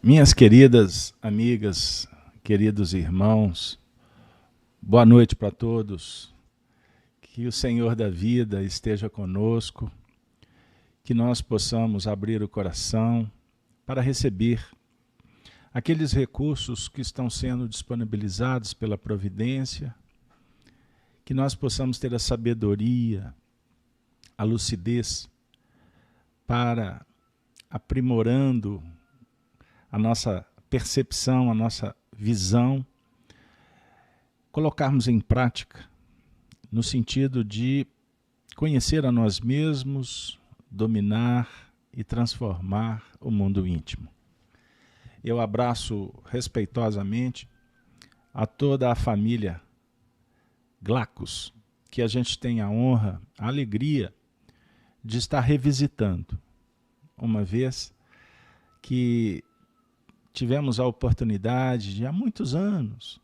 Minhas queridas amigas, queridos irmãos, boa noite para todos. Que o Senhor da vida esteja conosco, que nós possamos abrir o coração para receber aqueles recursos que estão sendo disponibilizados pela providência, que nós possamos ter a sabedoria, a lucidez para, aprimorando a nossa percepção, a nossa visão, colocarmos em prática no sentido de conhecer a nós mesmos, dominar e transformar o mundo íntimo. Eu abraço respeitosamente a toda a família Glacos, que a gente tem a honra, a alegria de estar revisitando, uma vez que tivemos a oportunidade de, há muitos anos,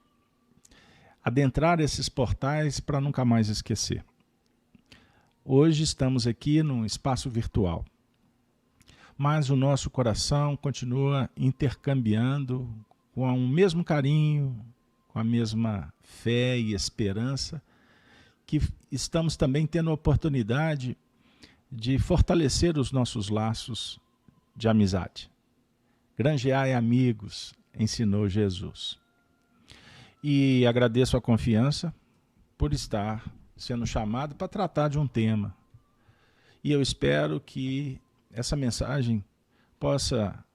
adentrar esses portais para nunca mais esquecer. Hoje estamos aqui num espaço virtual, mas o nosso coração continua intercambiando com o mesmo carinho, com a mesma fé e esperança, que estamos também tendo a oportunidade de fortalecer os nossos laços de amizade. Granjeai amigos, ensinou Jesus. E agradeço a confiança por estar sendo chamado para tratar de um tema. E eu espero que essa mensagem possa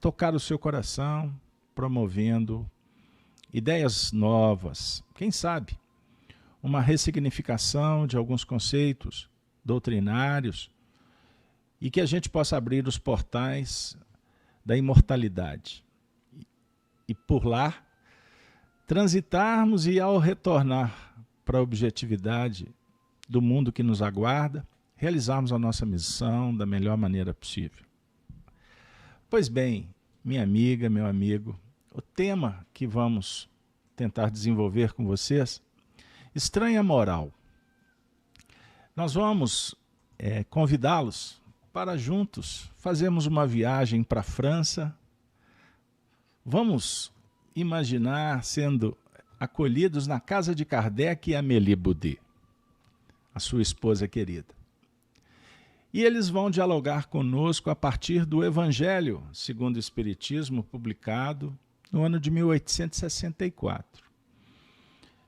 tocar o seu coração, promovendo ideias novas, quem sabe, uma ressignificação de alguns conceitos doutrinários e que a gente possa abrir os portais da imortalidade. E por lá, transitarmos e, ao retornar para a objetividade do mundo que nos aguarda, realizarmos a nossa missão da melhor maneira possível. Pois bem, minha amiga, meu amigo, o tema que vamos tentar desenvolver com vocês, estranha moral. Nós vamos convidá-los para juntos fazermos uma viagem para a França. Vamos imaginar sendo acolhidos na casa de Kardec e Amélie Boudet, a sua esposa querida. E eles vão dialogar conosco a partir do Evangelho segundo o Espiritismo, publicado no ano de 1864.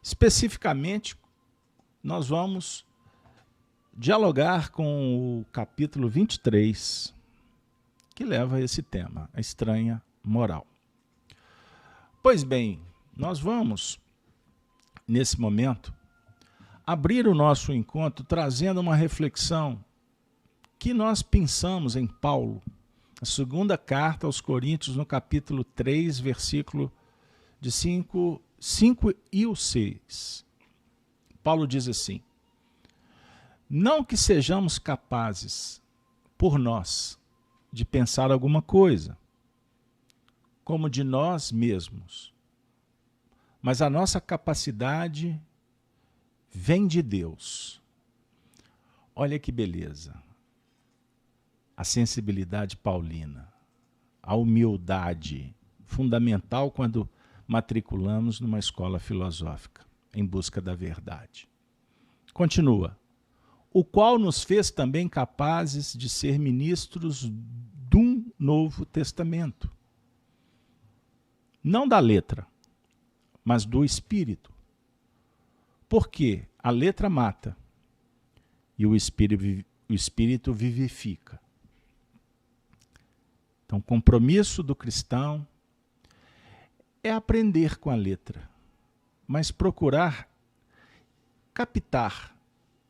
Especificamente, nós vamos dialogar com o capítulo 23, que leva a esse tema, a estranha moral. Pois bem, nós vamos, nesse momento, abrir o nosso encontro trazendo uma reflexão que nós pensamos em Paulo, a segunda carta aos Coríntios, no capítulo 3, versículo de 5 e o 6. Paulo diz assim: não que sejamos capazes, por nós, de pensar alguma coisa, como de nós mesmos, mas a nossa capacidade vem de Deus. Olha que beleza. A sensibilidade paulina, a humildade, fundamental quando matriculamos numa escola filosófica, em busca da verdade. Continua. O qual nos fez também capazes de ser ministros de um novo testamento. Não da letra, mas do Espírito. Porque a letra mata e o Espírito vivifica. Então, o compromisso do cristão é aprender com a letra, mas procurar captar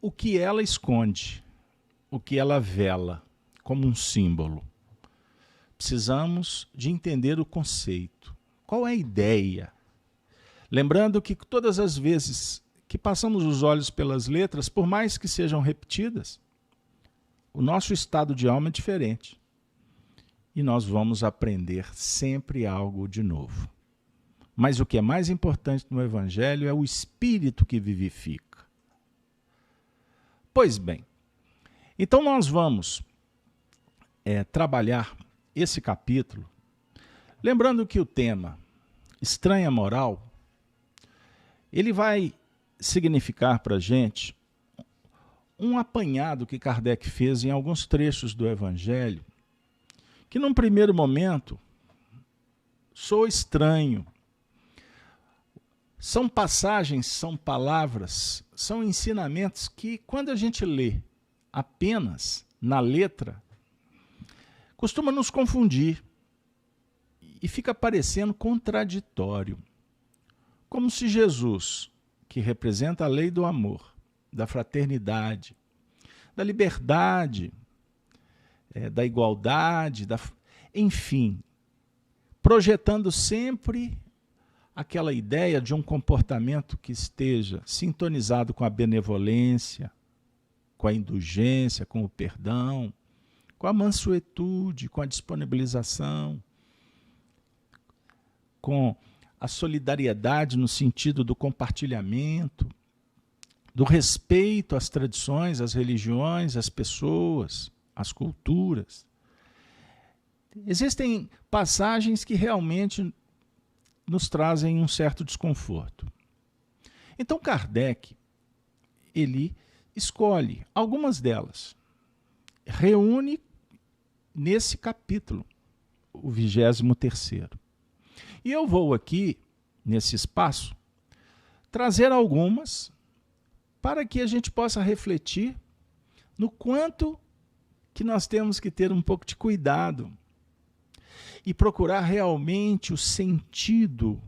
o que ela esconde, o que ela vela como um símbolo. Precisamos de entender o conceito. Qual é a ideia? Lembrando que todas as vezes que passamos os olhos pelas letras, por mais que sejam repetidas, o nosso estado de alma é diferente. E nós vamos aprender sempre algo de novo. Mas o que é mais importante no Evangelho é o Espírito que vivifica. Pois bem, então nós vamos trabalhar esse capítulo Lembrando que o tema estranha moral, ele vai significar para a gente um apanhado que Kardec fez em alguns trechos do Evangelho, que num primeiro momento soa estranho. São passagens, são palavras, são ensinamentos que, quando a gente lê apenas na letra, costuma nos confundir e fica parecendo contraditório. Como se Jesus, que representa a lei do amor, da fraternidade, da liberdade, da igualdade, enfim, projetando sempre aquela ideia de um comportamento que esteja sintonizado com a benevolência, com a indulgência, com o perdão, com a mansuetude, com a disponibilização, com a solidariedade no sentido do compartilhamento, do respeito às tradições, às religiões, às pessoas, às culturas. Existem passagens que realmente nos trazem um certo desconforto. Então Kardec, ele escolhe algumas delas, reúne nesse capítulo, o 23º. E eu vou aqui, nesse espaço, trazer algumas para que a gente possa refletir no quanto que nós temos que ter um pouco de cuidado e procurar realmente o sentido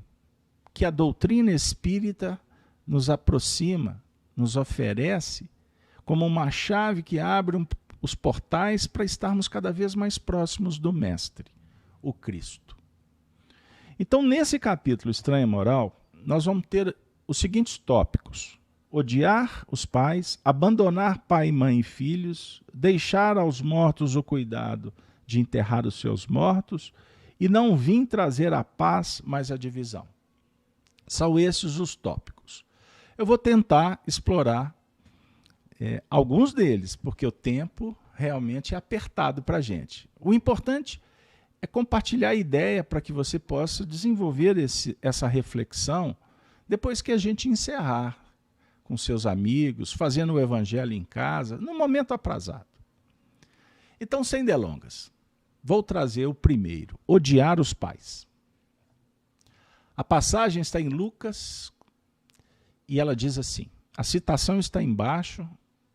que a doutrina espírita nos aproxima, nos oferece, como uma chave que abre os portais para estarmos cada vez mais próximos do Mestre, o Cristo. Então, nesse capítulo Estranha Moral, nós vamos ter os seguintes tópicos: odiar os pais, abandonar pai, mãe e filhos, deixar aos mortos o cuidado de enterrar os seus mortos e não vim trazer a paz, mas a divisão. São esses os tópicos. Eu vou tentar explorar alguns deles, porque o tempo realmente é apertado para a gente. O importante é compartilhar a ideia para que você possa desenvolver essa reflexão depois que a gente encerrar com seus amigos, fazendo o evangelho em casa, num momento aprazado. Então, sem delongas, vou trazer o primeiro: odiar os pais. A passagem está em Lucas e ela diz assim, a citação está embaixo,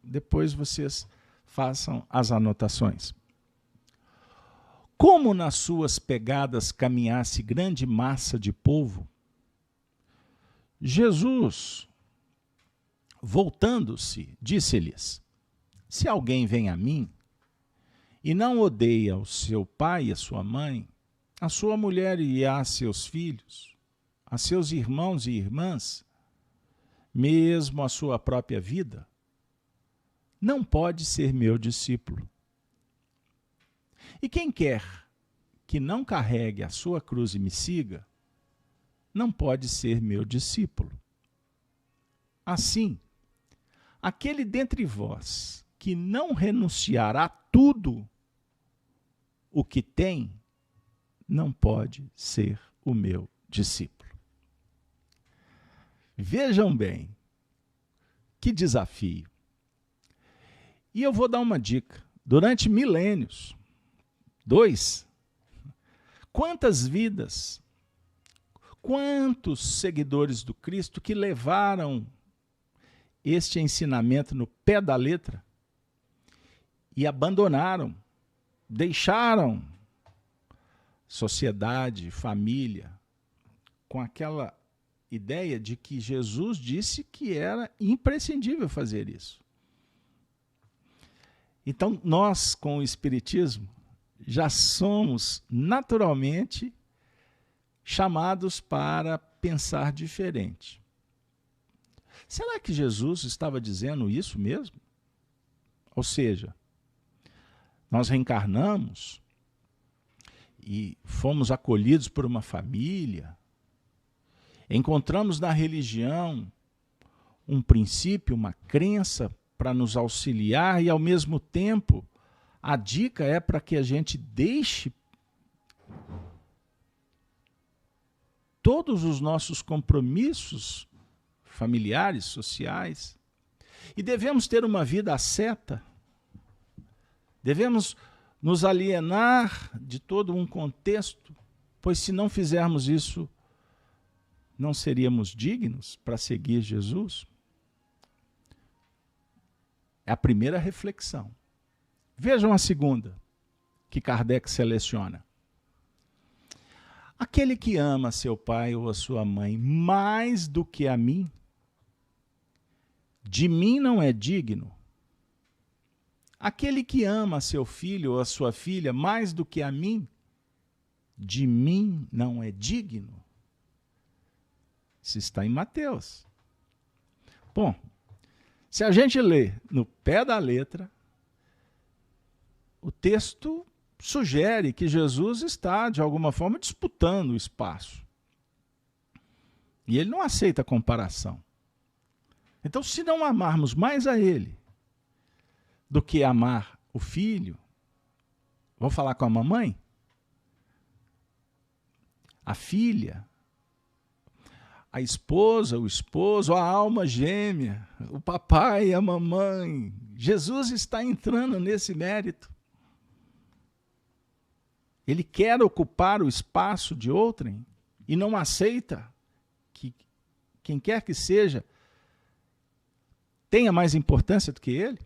depois vocês façam as anotações. Como nas suas pegadas caminhasse grande massa de povo, Jesus, voltando-se, disse-lhes: se alguém vem a mim e não odeia o seu pai e a sua mãe, a sua mulher e a seus filhos, a seus irmãos e irmãs, mesmo a sua própria vida, não pode ser meu discípulo. E quem quer que não carregue a sua cruz e me siga, não pode ser meu discípulo. Assim, aquele dentre vós que não renunciar a tudo o que tem, não pode ser o meu discípulo. Vejam bem, que desafio. E eu vou dar uma dica. Durante milênios, quantas vidas, quantos seguidores do Cristo que levaram este ensinamento no pé da letra e abandonaram, deixaram sociedade, família, com aquela ideia de que Jesus disse que era imprescindível fazer isso. Então, nós, com o Espiritismo, já somos naturalmente chamados para pensar diferente. Será que Jesus estava dizendo isso mesmo? Ou seja, nós reencarnamos e fomos acolhidos por uma família, encontramos na religião um princípio, uma crença para nos auxiliar e, ao mesmo tempo, a dica é para que a gente deixe todos os nossos compromissos familiares, sociais, e devemos ter uma vida asceta. Devemos nos alienar de todo um contexto, pois se não fizermos isso, não seríamos dignos para seguir Jesus? É a primeira reflexão. Vejam a segunda, que Kardec seleciona. Aquele que ama seu pai ou a sua mãe mais do que a mim, de mim não é digno. Aquele que ama seu filho ou a sua filha mais do que a mim, de mim não é digno. Isso está em Mateus. Bom, se a gente lê no pé da letra, o texto sugere que Jesus está, de alguma forma, disputando o espaço. E ele não aceita comparação. Então, se não amarmos mais a ele do que amar o filho, vou falar com a mamãe, a filha, a esposa, o esposo, a alma gêmea, o papai e a mamãe. Jesus está entrando nesse mérito. Ele quer ocupar o espaço de outrem e não aceita que quem quer que seja tenha mais importância do que ele.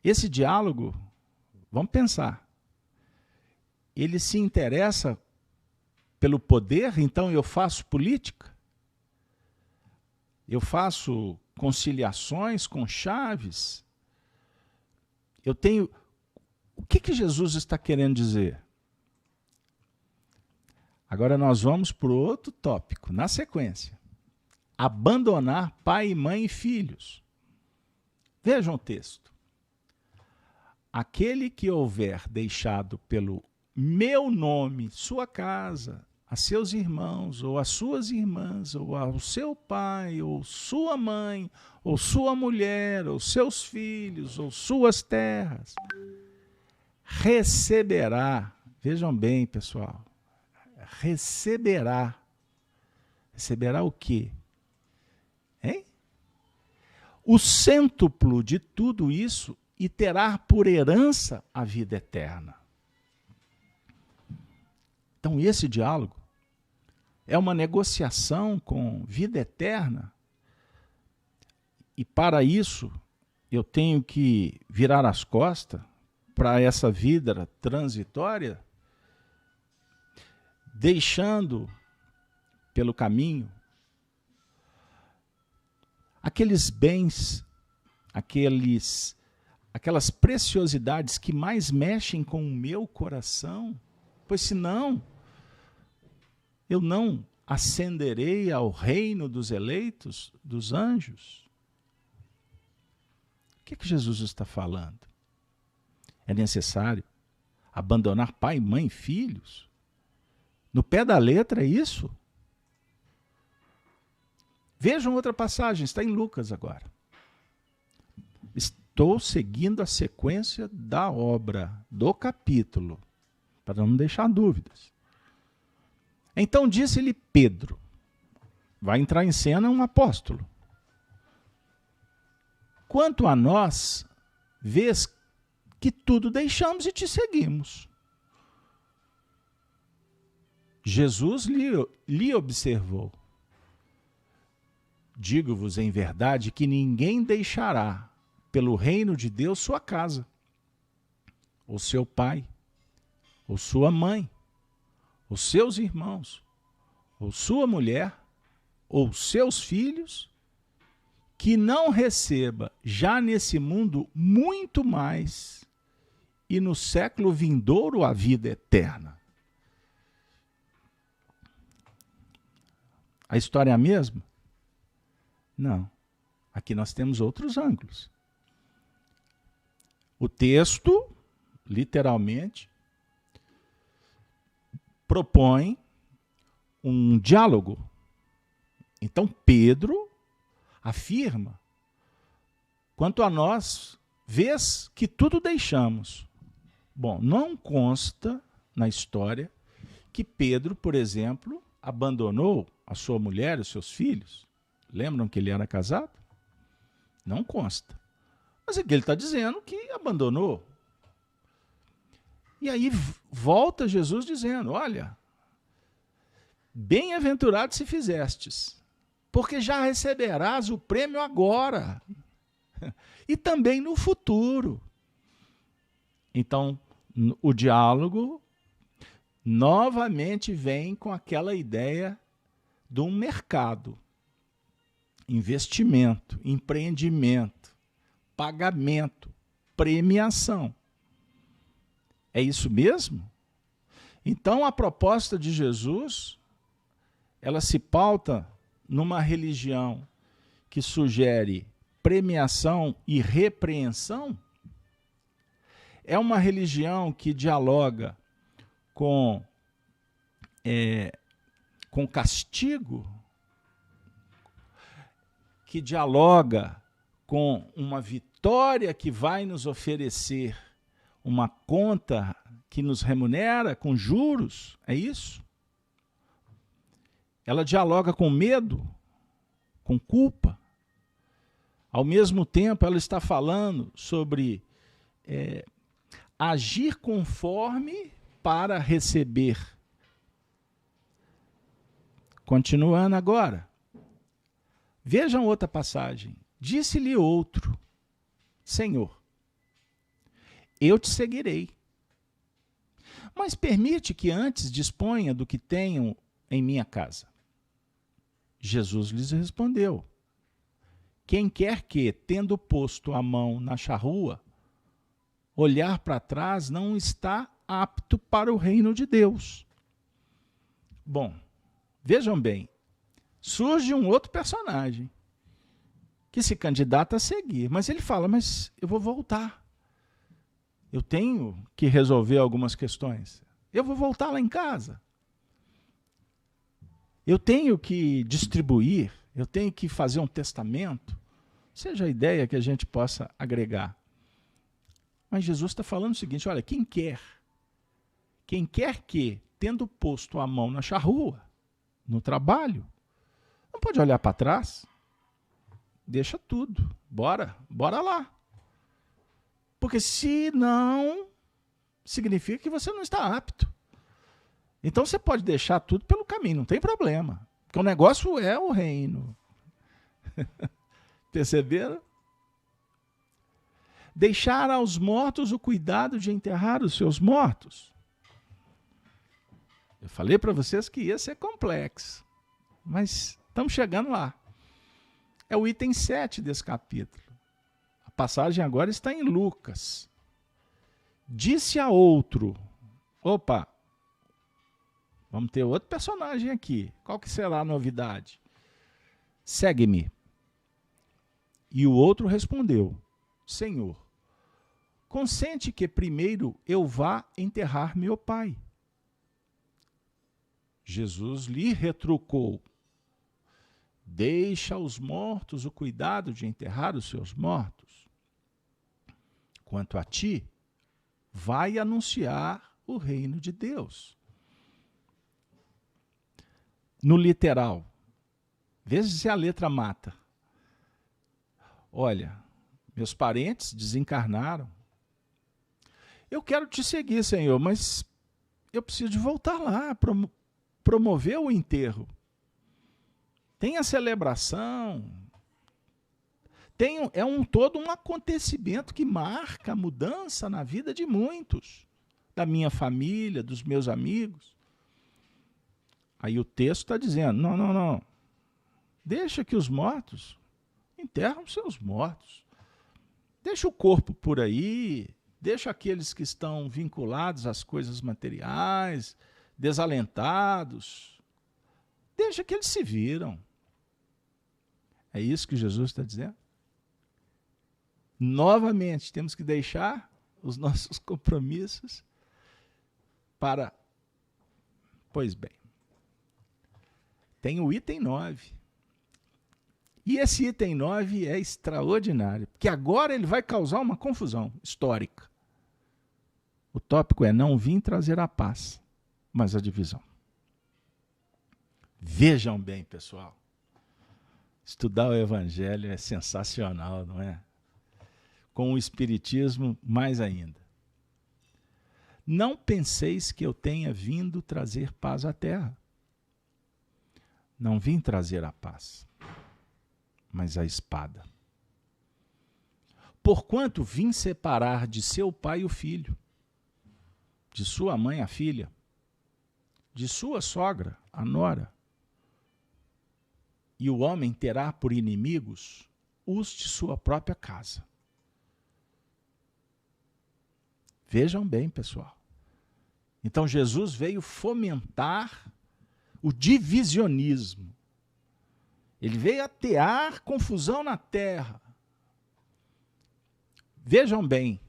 Esse diálogo, vamos pensar, ele se interessa pelo poder, então eu faço política? Eu faço conciliações com chaves? Eu tenho... O que Jesus está querendo dizer? Agora nós vamos para o outro tópico, na sequência. Abandonar pai, mãe e filhos. Vejam o texto. Aquele que houver deixado pelo meu nome sua casa, a seus irmãos, ou as suas irmãs, ou ao seu pai, ou sua mãe, ou sua mulher, ou seus filhos, ou suas terras, receberá, vejam bem, pessoal, receberá o quê? Hein? O cêntuplo de tudo isso e terá por herança a vida eterna. Então esse diálogo é uma negociação com vida eterna, e para isso eu tenho que virar as costas para essa vida transitória, deixando pelo caminho aqueles bens, aquelas preciosidades que mais mexem com o meu coração, pois senão eu não ascenderei ao reino dos eleitos, dos anjos. O que Jesus está falando? É necessário abandonar pai, mãe e filhos? No pé da letra é isso? Vejam outra passagem, está em Lucas agora. Estou seguindo a sequência da obra, do capítulo, para não deixar dúvidas. Então disse-lhe Pedro, vai entrar em cena um apóstolo. Quanto a nós, vês que tudo deixamos e te seguimos. Jesus lhe observou. Digo-vos em verdade que ninguém deixará pelo reino de Deus sua casa, ou seu pai, ou sua mãe, ou seus irmãos, ou sua mulher, ou seus filhos, que não receba já nesse mundo muito mais e no século vindouro a vida eterna. A história é a mesma? Não. Aqui nós temos outros ângulos. O texto, literalmente, propõe um diálogo. Então Pedro afirma, quanto a nós, vês que tudo deixamos. Bom, não consta na história que Pedro, por exemplo, abandonou a sua mulher e os seus filhos. Lembram que ele era casado? Não consta. Mas aqui ele está dizendo que abandonou. E aí volta Jesus dizendo, olha, bem-aventurado se fizestes, porque já receberás o prêmio agora e também no futuro. Então, o diálogo novamente vem com aquela ideia de um mercado, investimento, empreendimento, pagamento, premiação. É isso mesmo? Então, a proposta de Jesus, ela se pauta numa religião que sugere premiação e repreensão? É uma religião que dialoga com castigo? Que dialoga com uma vitória que vai nos oferecer uma conta que nos remunera com juros? É isso? Ela dialoga com medo, com culpa. Ao mesmo tempo, ela está falando sobre agir conforme para receber. Continuando agora. Vejam outra passagem. Disse-lhe outro, Senhor, eu te seguirei, mas permite que antes disponha do que tenho em minha casa. Jesus lhes respondeu, quem quer que, tendo posto a mão na charrua, olhar para trás não está apto para o reino de Deus. Bom, vejam bem, surge um outro personagem que se candidata a seguir, mas ele fala, mas eu vou voltar. Eu tenho que resolver algumas questões. Eu vou voltar lá em casa. Eu tenho que distribuir, eu tenho que fazer um testamento, seja a ideia que a gente possa agregar. Mas Jesus está falando o seguinte, olha, quem quer que, tendo posto a mão na charrua, no trabalho, não pode olhar para trás, deixa tudo, bora lá. Porque se não, significa que você não está apto. Então você pode deixar tudo pelo caminho, não tem problema. Porque o negócio é o reino. Perceberam? Deixar aos mortos o cuidado de enterrar os seus mortos. Eu falei para vocês que ia ser complexo, mas estamos chegando lá. É o item 7 desse capítulo. A passagem agora está em Lucas. Disse a outro, opa, vamos ter outro personagem aqui. Qual que será a novidade? Segue-me. E o outro respondeu, Senhor, consente que primeiro eu vá enterrar meu pai. Jesus lhe retrucou, deixa aos mortos o cuidado de enterrar os seus mortos. Quanto a ti, vai anunciar o reino de Deus. No literal, veja se a letra mata. Olha, meus parentes desencarnaram. Eu quero te seguir, Senhor, mas eu preciso de voltar lá, promover o enterro. Tem a celebração, todo um acontecimento que marca a mudança na vida de muitos, da minha família, dos meus amigos. Aí o texto está dizendo, não, deixa que os mortos enterram seus mortos. Deixa o corpo por aí, deixa aqueles que estão vinculados às coisas materiais, desalentados, deixa que eles se viram. É isso que Jesus está dizendo? Novamente, temos que deixar os nossos compromissos para... Pois bem, tem o item 9. E esse item 9 é extraordinário, porque agora ele vai causar uma confusão histórica. O tópico é, não vim trazer a paz, mas a divisão. Vejam bem, pessoal. Estudar o Evangelho é sensacional, não é? Com o Espiritismo, mais ainda. Não penseis que eu tenha vindo trazer paz à terra. Não vim trazer a paz, mas a espada. Porquanto vim separar de seu pai o filho, de sua mãe a filha, de sua sogra a nora. E o homem terá por inimigos os de sua própria casa. Vejam bem, pessoal. Então Jesus veio fomentar o divisionismo. Ele veio atear confusão na terra. Vejam bem,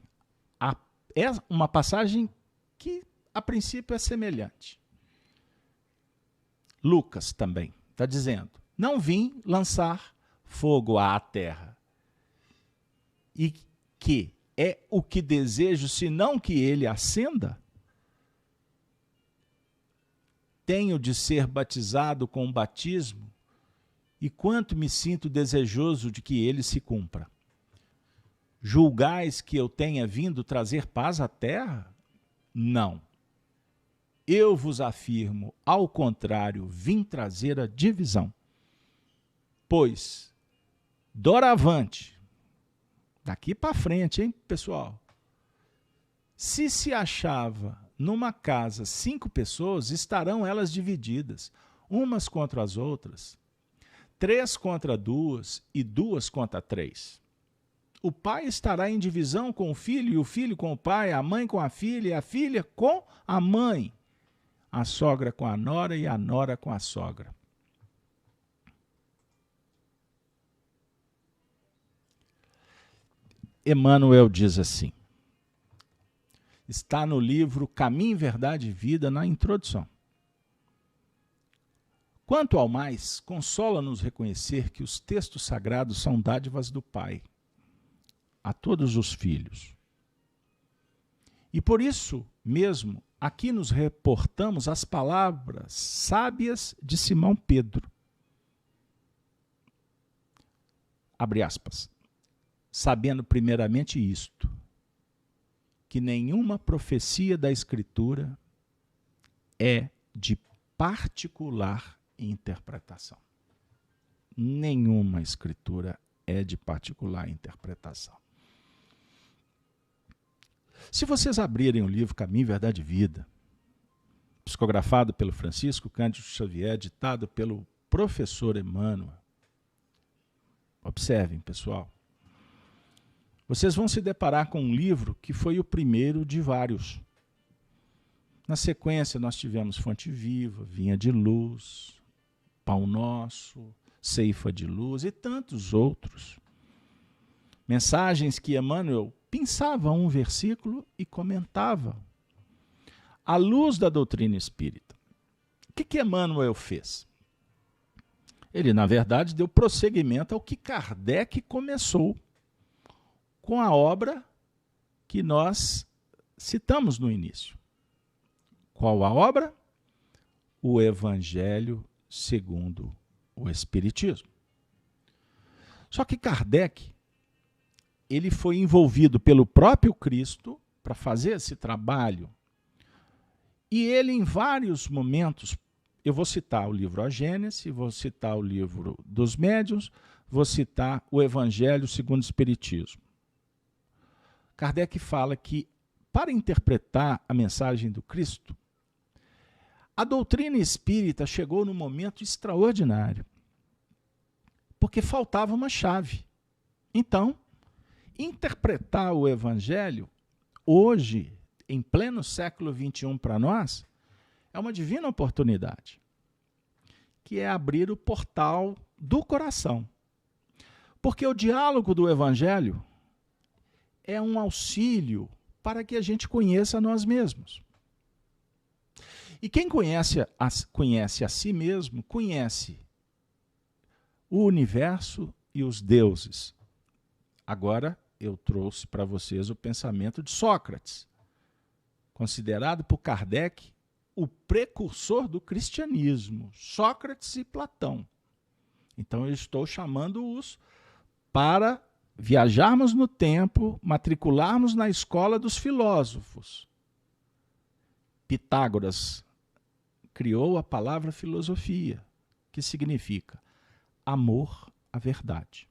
é uma passagem que a princípio é semelhante. Lucas também está dizendo: não vim lançar fogo à terra, e que é o que desejo, senão que ele acenda. Tenho de ser batizado com o batismo, e quanto me sinto desejoso de que ele se cumpra. Julgais que eu tenha vindo trazer paz à terra? Não. Eu vos afirmo, ao contrário, vim trazer a divisão. Pois, doravante, daqui para frente, hein, pessoal? Se achava numa casa 5 pessoas, estarão elas divididas, umas contra as outras, 3 contra 2 e 2 contra 3. O pai estará em divisão com o filho, e o filho com o pai, a mãe com a filha, e a filha com a mãe, a sogra com a nora e a nora com a sogra. Emmanuel diz assim, está no livro Caminho, Verdade e Vida, na introdução. Quanto ao mais, consola-nos reconhecer que os textos sagrados são dádivas do Pai a todos os filhos. E por isso mesmo, aqui nos reportamos as palavras sábias de Simão Pedro. Abre aspas. Sabendo primeiramente isto, que nenhuma profecia da Escritura é de particular interpretação. Nenhuma Escritura é de particular interpretação. Se vocês abrirem o livro Caminho, Verdade e Vida, psicografado pelo Francisco Cândido Xavier, ditado pelo professor Emmanuel, observem, pessoal, vocês vão se deparar com um livro que foi o primeiro de vários. Na sequência, nós tivemos Fonte Viva, Vinha de Luz, Pão Nosso, Ceifa de Luz e tantos outros. Mensagens que Emmanuel pensava um versículo e comentava. À luz da doutrina espírita. O que Emmanuel fez? Ele, na verdade, deu prosseguimento ao que Kardec começou com a obra que nós citamos no início. Qual a obra? O Evangelho segundo o Espiritismo. Só que Kardec, ele foi envolvido pelo próprio Cristo para fazer esse trabalho. E ele, em vários momentos, eu vou citar o livro A Gênese, vou citar o livro dos Médiuns, vou citar o Evangelho segundo o Espiritismo. Kardec fala que, para interpretar a mensagem do Cristo, a doutrina espírita chegou num momento extraordinário, porque faltava uma chave. Então, interpretar o Evangelho, hoje, em pleno século XXI para nós, é uma divina oportunidade, que é abrir o portal do coração. Porque o diálogo do Evangelho é um auxílio para que a gente conheça nós mesmos. E quem conhece a si mesmo, conhece o universo e os deuses. Agora, eu trouxe para vocês o pensamento de Sócrates, considerado por Kardec o precursor do cristianismo, Sócrates e Platão. Então eu estou chamando-os para viajarmos no tempo, matricularmos na escola dos filósofos. Pitágoras criou a palavra filosofia, que significa amor à verdade.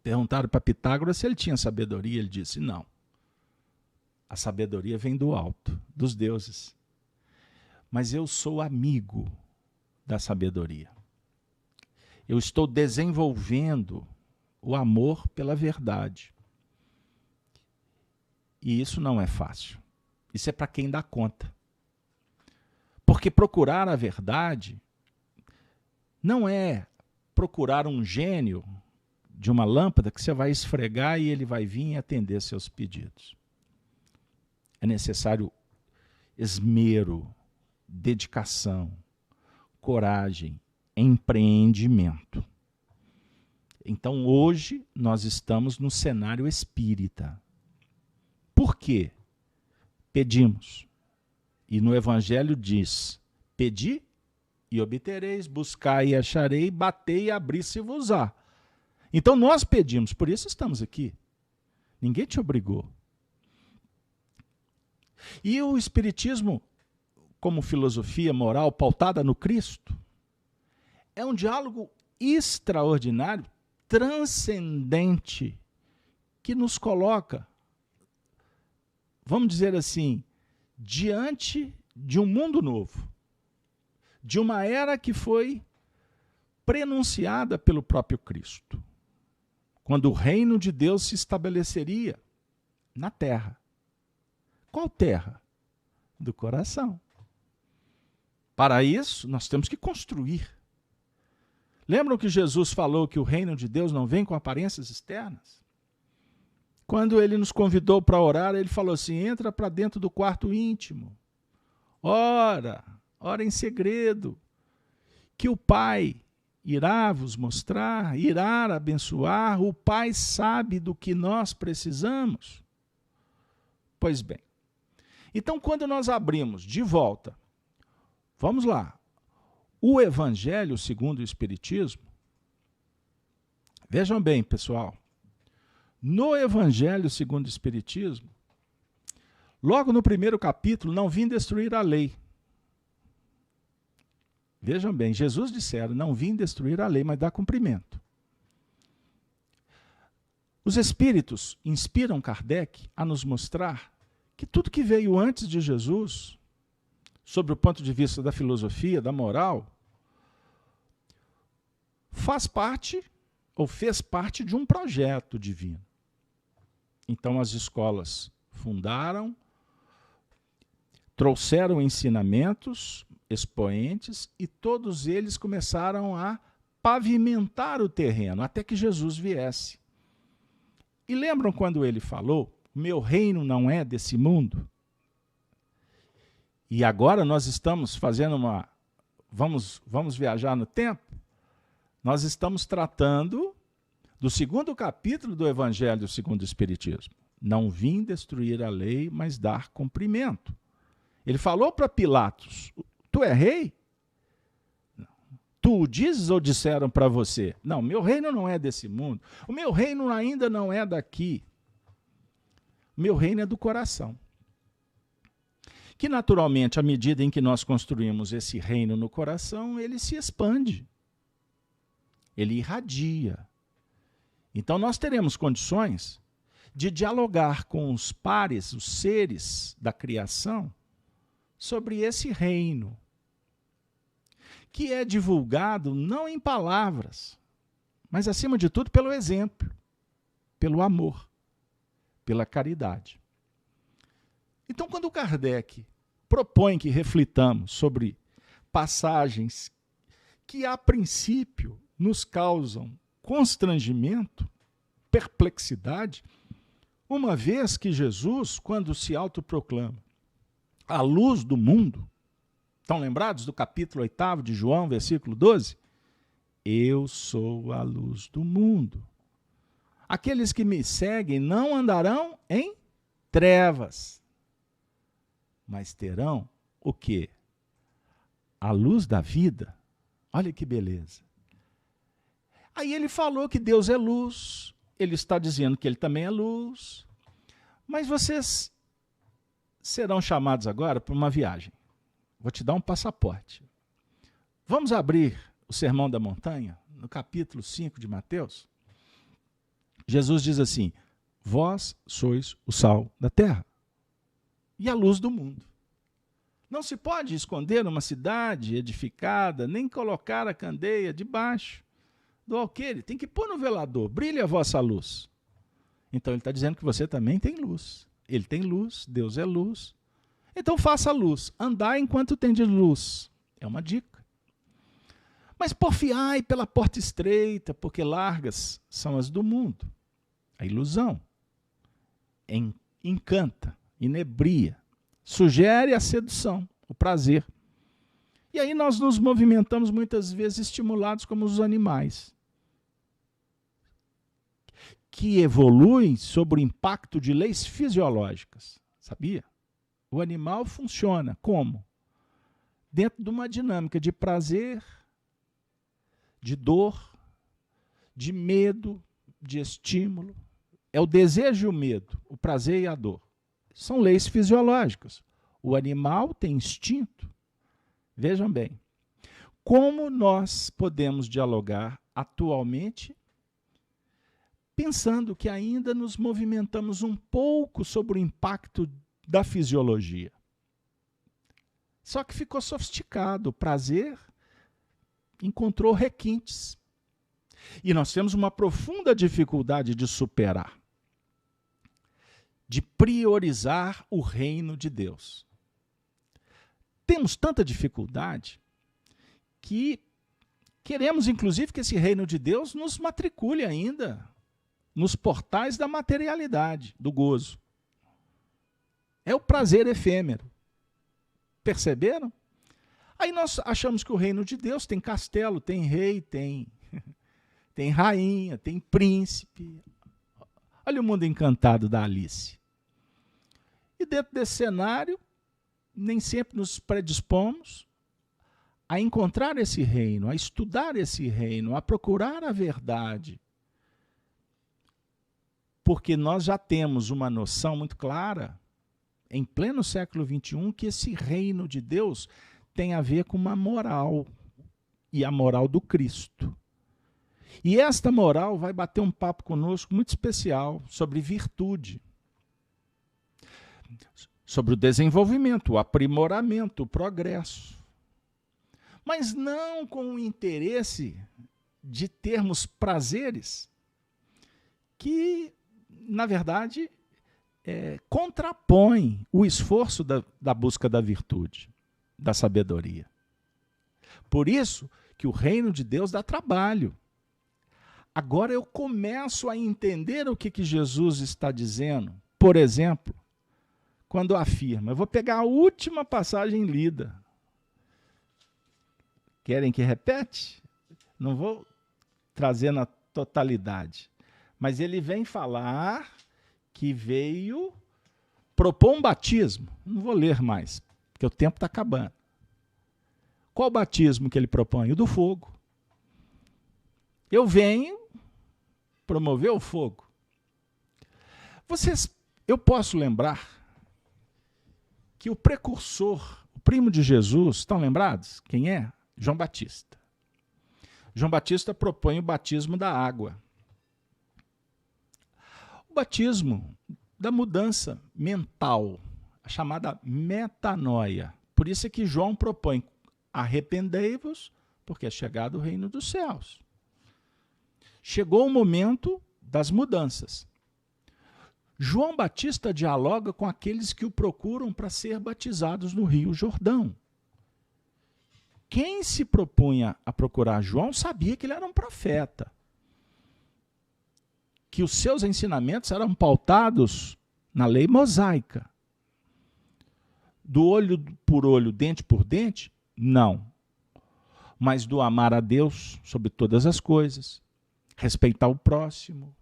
Perguntaram para Pitágoras se ele tinha sabedoria, ele disse não. A sabedoria vem do alto, dos deuses. Mas eu sou amigo da sabedoria. Eu estou desenvolvendo o amor pela verdade. E isso não é fácil. Isso é para quem dá conta. Porque procurar a verdade não é procurar um gênio de uma lâmpada que você vai esfregar e ele vai vir e atender seus pedidos. É necessário esmero, dedicação, coragem, empreendimento. Então, hoje, nós estamos no cenário espírita. Por quê? Pedimos. E no Evangelho diz, pedi e obtereis, buscai e acharei, batei e abri-se-vos-á. Então, nós pedimos, por isso estamos aqui. Ninguém te obrigou. E o Espiritismo, como filosofia moral pautada no Cristo, é um diálogo extraordinário, transcendente, que nos coloca, vamos dizer assim, diante de um mundo novo, de uma era que foi prenunciada pelo próprio Cristo, quando o reino de Deus se estabeleceria na terra. Qual terra? Do coração. Para isso, nós temos que construir. Lembram que Jesus falou que o reino de Deus não vem com aparências externas? Quando ele nos convidou para orar, ele falou assim, entra para dentro do quarto íntimo. Ora em segredo, que o Pai irá vos mostrar, irá abençoar, o Pai sabe do que nós precisamos. Pois bem, então quando nós abrimos de volta, vamos lá, o Evangelho segundo o Espiritismo, vejam bem, pessoal, no Evangelho segundo o Espiritismo, logo no primeiro capítulo, não vim destruir a lei. Vejam bem, Jesus dissera, não vim destruir a lei, mas dar cumprimento. Os Espíritos inspiram Kardec a nos mostrar que tudo que veio antes de Jesus, sobre o ponto de vista da filosofia, da moral, faz parte, ou fez parte de um projeto divino. Então as escolas fundaram, trouxeram ensinamentos, expoentes, e todos eles começaram a pavimentar o terreno, até que Jesus viesse. E lembram quando ele falou, meu reino não é desse mundo? E agora nós estamos fazendo uma... Vamos viajar no tempo? Nós estamos tratando do segundo capítulo do Evangelho segundo o Espiritismo. Não vim destruir a lei, mas dar cumprimento. Ele falou para Pilatos, tu é rei? Tu o dizes ou disseram para você? Não, meu reino não é desse mundo. O meu reino ainda não é daqui. O meu reino é do coração. Que naturalmente, à medida em que nós construímos esse reino no coração, ele se expande. Ele irradia. Então nós teremos condições de dialogar com os pares, os seres da criação, sobre esse reino, que é divulgado não em palavras, mas acima de tudo pelo exemplo, pelo amor, pela caridade. Então quando Kardec propõe que reflitamos sobre passagens que a princípio nos causam constrangimento, perplexidade, uma vez que Jesus, quando se autoproclama a luz do mundo, estão lembrados do capítulo 8 de João, versículo 12? Eu sou a luz do mundo. Aqueles que me seguem não andarão em trevas, mas terão o quê? A luz da vida. Olha que beleza. Aí ele falou que Deus é luz, ele está dizendo que ele também é luz, mas vocês serão chamados agora para uma viagem. Vou te dar um passaporte. Vamos abrir o Sermão da Montanha, no capítulo 5 de Mateus. Jesus diz assim: vós sois o sal da terra e a luz do mundo. Não se pode esconder uma cidade edificada, nem colocar a candeia debaixo do alqueire. Tem que pôr no velador, brilhe a vossa luz. Então ele está dizendo que você também tem luz. Ele tem luz, Deus é luz. Então faça a luz, andai enquanto tendes luz. É uma dica. Mas porfiai pela porta estreita, porque largas são as do mundo. A ilusão encanta, inebria, sugere a sedução, o prazer. E aí nós nos movimentamos muitas vezes estimulados como os animais, que evoluem sob o impacto de leis fisiológicas. Sabia? O animal funciona como? Dentro de uma dinâmica de prazer, de dor, de medo, de estímulo. É o desejo e o medo, o prazer e a dor. São leis fisiológicas. O animal tem instinto. Vejam bem, como nós podemos dialogar atualmente pensando que ainda nos movimentamos um pouco sobre o impacto da fisiologia. Só que ficou sofisticado, o prazer encontrou requintes. E nós temos uma profunda dificuldade de superar, de priorizar o reino de Deus. Temos tanta dificuldade que queremos, inclusive, que esse reino de Deus nos matricule ainda nos portais da materialidade, do gozo. É o prazer efêmero. Perceberam? Aí nós achamos que o reino de Deus tem castelo, tem rei, tem rainha, tem príncipe. Olha o mundo encantado da Alice. E dentro desse cenário, nem sempre nos predispomos a encontrar esse reino, a estudar esse reino, a procurar a verdade. Porque nós já temos uma noção muito clara, em pleno século XXI, que esse reino de Deus tem a ver com uma moral, e a moral do Cristo. E esta moral vai bater um papo conosco muito especial sobre virtude, sobre o desenvolvimento, o aprimoramento, o progresso. Mas não com o interesse de termos prazeres que, na verdade, contrapõem o esforço da busca da virtude, da sabedoria. Por isso que o reino de Deus dá trabalho. Agora eu começo a entender o que Jesus está dizendo. Por exemplo, quando afirma, eu vou pegar a última passagem lida. Querem que repete? Não vou trazer na totalidade. Mas ele vem falar que veio propor um batismo. Não vou ler mais, porque o tempo está acabando. Qual batismo que ele propõe? O do fogo. Eu venho promover o fogo. Eu posso lembrar que o precursor, o primo de Jesus, estão lembrados? Quem é? João Batista. João Batista propõe o batismo da água. O batismo da mudança mental, a chamada metanoia. Por isso é que João propõe: arrependei-vos, porque é chegado o reino dos céus. Chegou o momento das mudanças. João Batista dialoga com aqueles que o procuram para ser batizados no Rio Jordão. Quem se propunha a procurar João sabia que ele era um profeta, que os seus ensinamentos eram pautados na lei mosaica. Do olho por olho, dente por dente? Não. Mas do amar a Deus sobre todas as coisas, respeitar o próximo,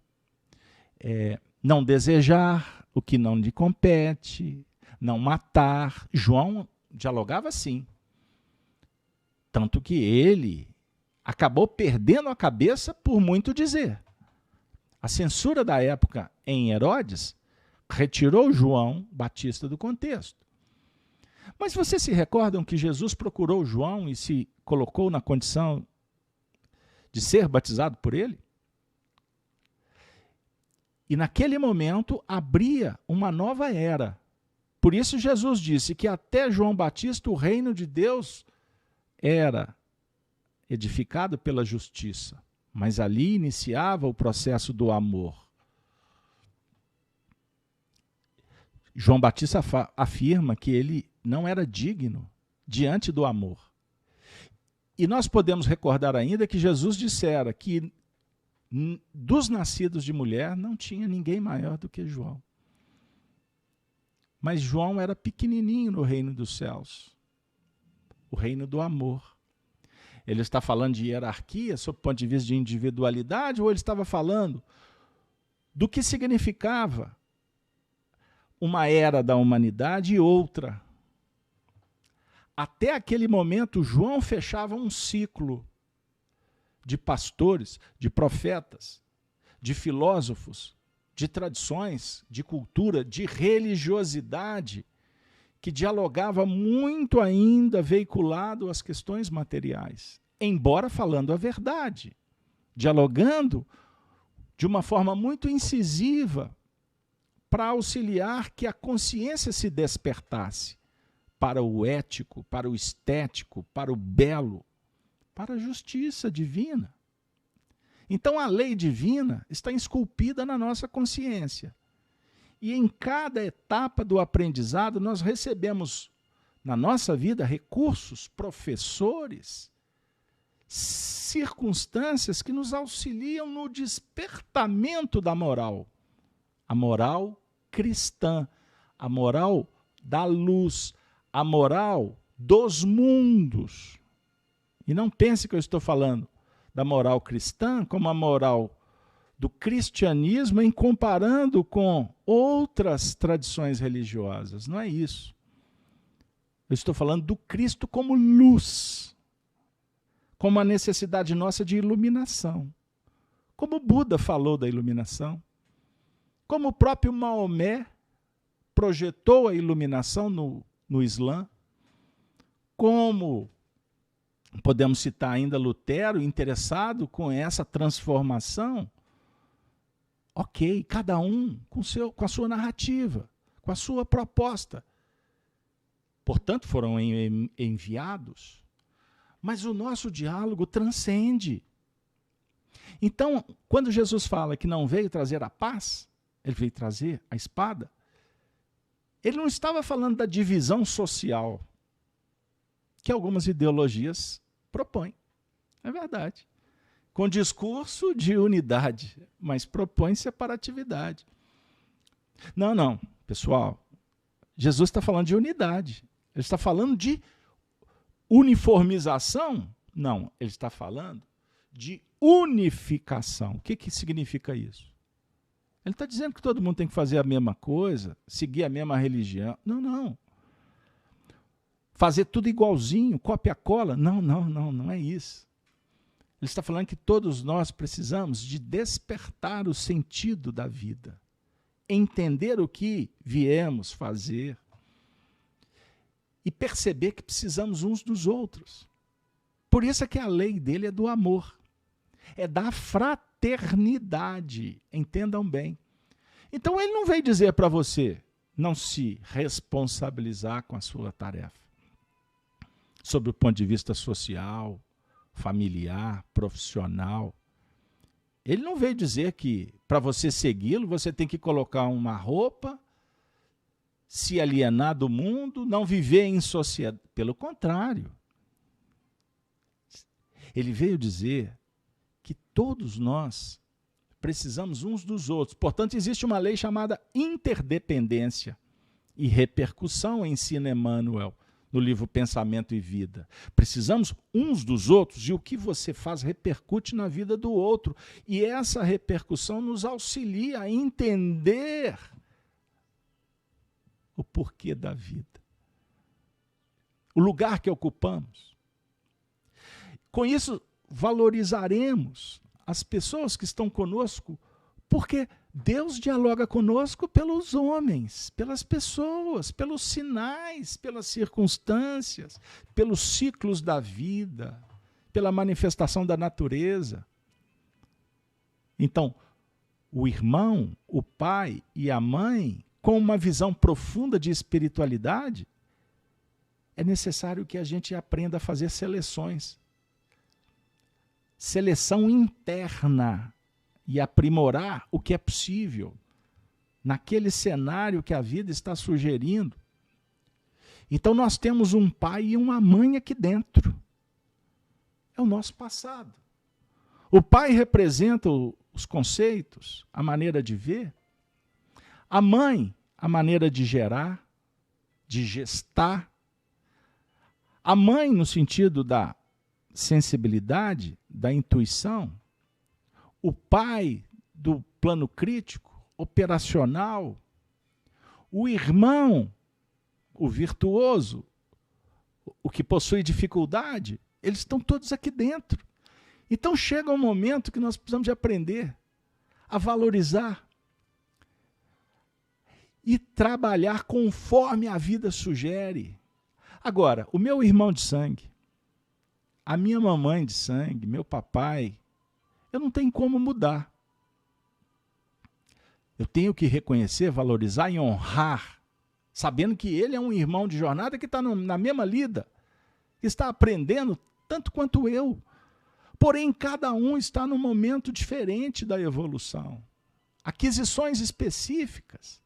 não desejar o que não lhe compete, não matar. João dialogava sim. Tanto que ele acabou perdendo a cabeça por muito dizer. A censura da época em Herodes retirou João Batista do contexto. Mas vocês se recordam que Jesus procurou João e se colocou na condição de ser batizado por ele? E naquele momento abria uma nova era. Por isso Jesus disse que até João Batista o reino de Deus era edificado pela justiça, mas ali iniciava o processo do amor. João Batista afirma que ele não era digno diante do amor. E nós podemos recordar ainda que Jesus dissera que dos nascidos de mulher não tinha ninguém maior do que João. Mas João era pequenininho no reino dos céus, o reino do amor. Ele está falando de hierarquia, sob o ponto de vista de individualidade, ou ele estava falando do que significava uma era da humanidade e outra? Até aquele momento, João fechava um ciclo de pastores, de profetas, de filósofos, de tradições, de cultura, de religiosidade, que dialogava muito ainda veiculado às questões materiais, embora falando a verdade, dialogando de uma forma muito incisiva para auxiliar que a consciência se despertasse para o ético, para o estético, para o belo, para a justiça divina. Então a lei divina está esculpida na nossa consciência. E em cada etapa do aprendizado nós recebemos na nossa vida recursos, professores, circunstâncias que nos auxiliam no despertamento da moral. A moral cristã, a moral da luz, a moral dos mundos. E não pense que eu estou falando da moral cristã como a moral do cristianismo em comparando com outras tradições religiosas. Não é isso. Eu estou falando do Cristo como luz, como a necessidade nossa de iluminação. Como Buda falou da iluminação, como o próprio Maomé projetou a iluminação no Islã, como podemos citar ainda Lutero, interessado com essa transformação. Ok, cada um com a sua narrativa, com a sua proposta. Portanto, foram enviados. Mas o nosso diálogo transcende. Então, quando Jesus fala que não veio trazer a paz, ele veio trazer a espada, ele não estava falando da divisão social que algumas ideologias propõem. É verdade. Com discurso de unidade, mas propõe separatividade. Não, pessoal. Jesus está falando de unidade. Ele está falando de uniformização? Não, ele está falando de unificação. O que significa isso? Ele está dizendo que todo mundo tem que fazer a mesma coisa, seguir a mesma religião. Não. Fazer tudo igualzinho, cópia-cola. Não é isso. Ele está falando que todos nós precisamos de despertar o sentido da vida, entender o que viemos fazer e perceber que precisamos uns dos outros. Por isso é que a lei dele é do amor, é da fraternidade, entendam bem. Então ele não veio dizer para você não se responsabilizar com a sua tarefa, sob o ponto de vista social, familiar, profissional. Ele não veio dizer que para você segui-lo, você tem que colocar uma roupa, se alienar do mundo, não viver em sociedade. Pelo contrário. Ele veio dizer que todos nós precisamos uns dos outros. Portanto, existe uma lei chamada interdependência e repercussão, ensina Emmanuel no livro Pensamento e Vida. Precisamos uns dos outros e o que você faz repercute na vida do outro. E essa repercussão nos auxilia a entender o porquê da vida. o lugar que ocupamos. Com isso, valorizaremos as pessoas que estão conosco, porque Deus dialoga conosco pelos homens, pelas pessoas, pelos sinais, pelas circunstâncias, pelos ciclos da vida, pela manifestação da natureza. Então, o irmão, o pai e a mãe, com uma visão profunda de espiritualidade, é necessário que a gente aprenda a fazer seleções. Seleção interna e aprimorar o que é possível naquele cenário que a vida está sugerindo. Então nós temos um pai e uma mãe aqui dentro. É o nosso passado. O pai representa os conceitos, a maneira de ver. A mãe, a maneira de gerar, de gestar. A mãe no sentido da sensibilidade, da intuição. O pai do plano crítico, operacional. O irmão, o virtuoso, o que possui dificuldade, eles estão todos aqui dentro. Então chega um momento que nós precisamos de aprender a valorizar e trabalhar conforme a vida sugere. Agora, o meu irmão de sangue, a minha mamãe de sangue, meu papai, eu não tenho como mudar. Eu tenho que reconhecer, valorizar e honrar, sabendo que ele é um irmão de jornada que está na mesma lida, que está aprendendo tanto quanto eu. Porém, cada um está num momento diferente da evolução. Aquisições específicas.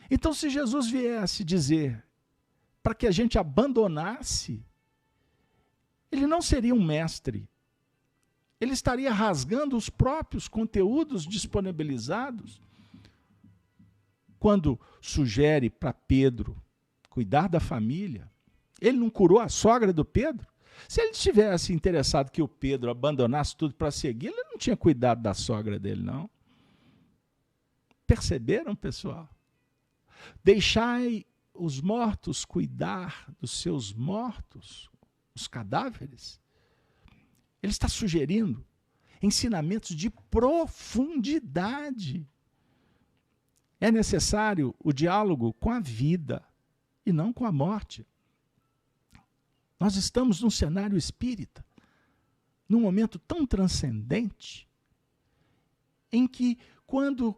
Então, se Jesus viesse dizer para que a gente abandonasse, ele não seria um mestre. Ele estaria rasgando os próprios conteúdos disponibilizados quando sugere para Pedro cuidar da família. Ele não curou a sogra do Pedro? Se ele estivesse interessado que o Pedro abandonasse tudo para seguir, ele não tinha cuidado da sogra dele, não. Perceberam, pessoal? Deixai os mortos cuidar dos seus mortos, os cadáveres. Ele está sugerindo ensinamentos de profundidade. É necessário o diálogo com a vida e não com a morte. Nós estamos num cenário espírita, num momento tão transcendente, em que, quando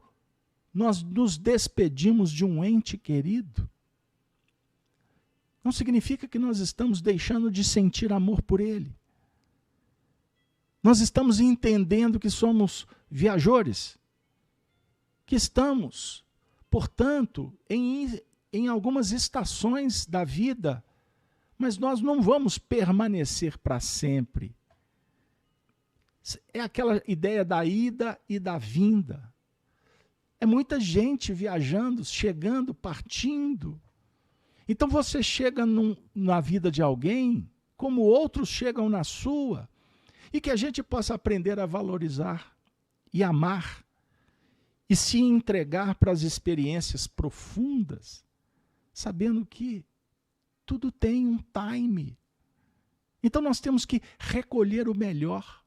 nós nos despedimos de um ente querido, não significa que nós estamos deixando de sentir amor por ele. Nós estamos entendendo que somos viajores, que estamos, portanto, em algumas estações da vida, mas nós não vamos permanecer para sempre. É aquela ideia da ida e da vinda. É muita gente viajando, chegando, partindo. Então você chega na vida de alguém, como outros chegam na sua, e que a gente possa aprender a valorizar e amar, e se entregar para as experiências profundas, sabendo que tudo tem um time. Então nós temos que recolher o melhor,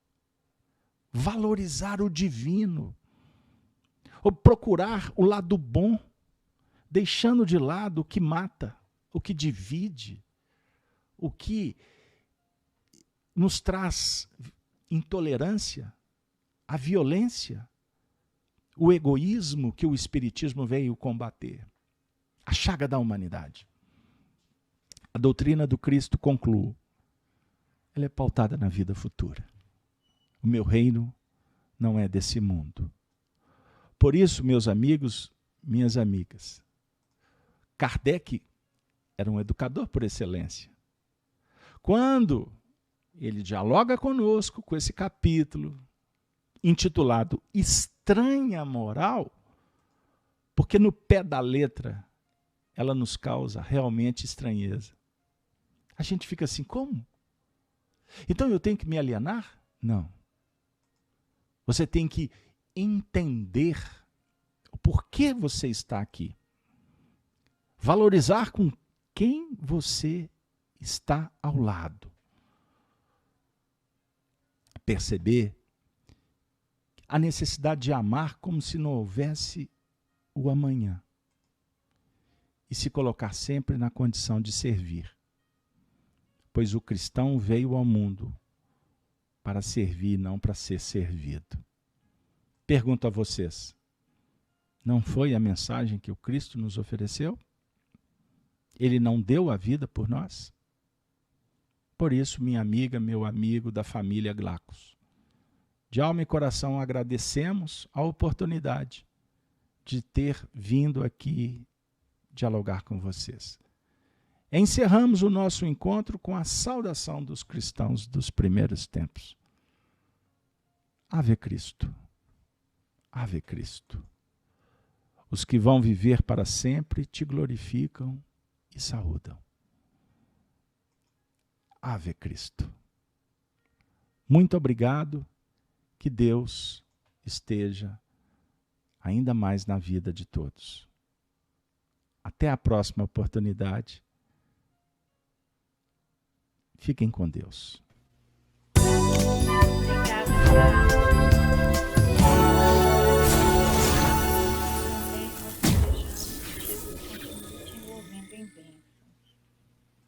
valorizar o divino, ou procurar o lado bom, deixando de lado o que mata, o que divide, o que nos traz intolerância, a violência, o egoísmo que o Espiritismo veio combater, a chaga da humanidade. A doutrina do Cristo, concluo, ela é pautada na vida futura. O meu reino não é desse mundo. Por isso, meus amigos, minhas amigas, Kardec era um educador por excelência. Quando ele dialoga conosco com esse capítulo intitulado Estranha Moral, porque no pé da letra ela nos causa realmente estranheza. A gente fica assim, como? Então eu tenho que me alienar? Não. Você tem que entender o porquê você está aqui. Valorizar com quem você está ao lado. Perceber a necessidade de amar como se não houvesse o amanhã. E se colocar sempre na condição de servir. Pois o cristão veio ao mundo para servir, não para ser servido. Pergunto a vocês, não foi a mensagem que o Cristo nos ofereceu? Ele não deu a vida por nós? Por isso, minha amiga, meu amigo da família Glacos, de alma e coração agradecemos a oportunidade de ter vindo aqui dialogar com vocês. Encerramos o nosso encontro com a saudação dos cristãos dos primeiros tempos. Ave Cristo, Ave Cristo. Os que vão viver para sempre te glorificam e saúdam. Ave Cristo. Muito obrigado, que Deus esteja ainda mais na vida de todos. Até a próxima oportunidade. Fiquem com Deus. Obrigada.